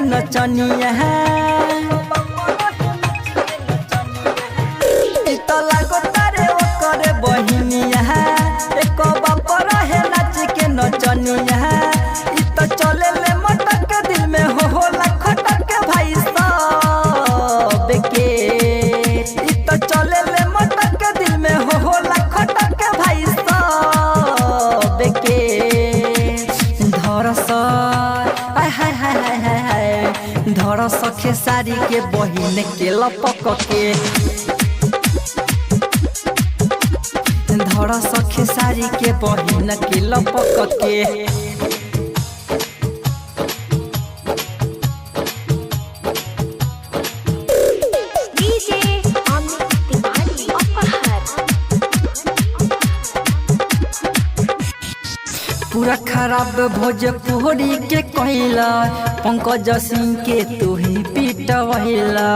नचनिया तो लागो तारे ओकर बहिनिया एक बाप रहे नाच के नचनिया तो चले ले मटक दिल में हो खटक भाई सब के तो चले ले मटक दिल में हो खटक भाई सब के धरस धरस खेसारी के बहिन के लपक के धरस खेसारी के बहिन के लपक के पूरा खराब भोजपुरी के कहला पंकज सिंह के तू ही पीटवहिला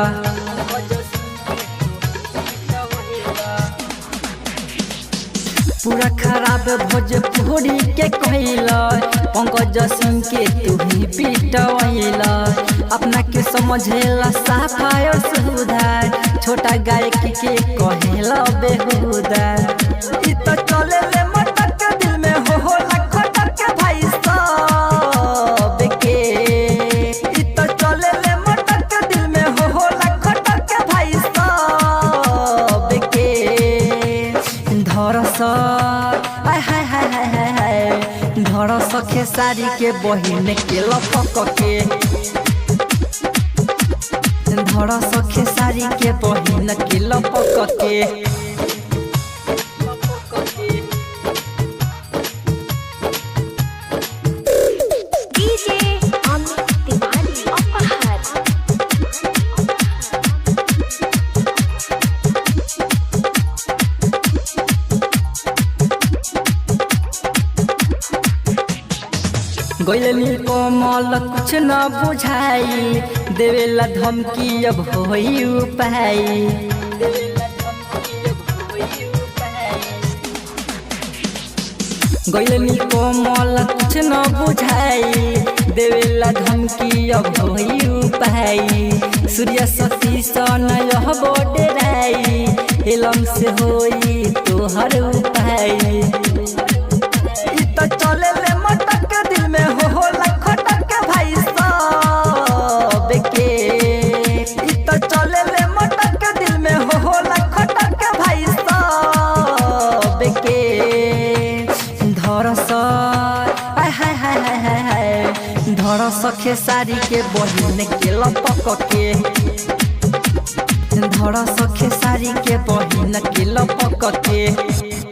पूरा खराब भोजपुरी के कहला पंकज सिंह के तू ही पीटवहिला अपना के समझेला सफाई सुधार छोटा गायक के कहेला बेहुदा इ तो चले ले मटक दिल में हो खटक भाई सब के इ तो चले ले मटक दिल में हो खटक भाई सब के धरस धरस खेसारी के बहिन के लपक के धरस खेसारी के बहिन के लपक के गइल कोमल कुछ न बुझाई देवेला धमकी अब होई उपाय गइल कोमल कुछ न बुझाई देवेला धमकी अब होई उपाय सूर्य सती सन यह बोडराई इलम से होई तोहर उपाय तो चले ले मटक दिल में हो खटक भाई सब के तो चले ले मटक दिल में हो खटक भाई सब के धरस धरस खेसारी के बहिन के लपक के धरस खेसारी के बहिन के लपक के।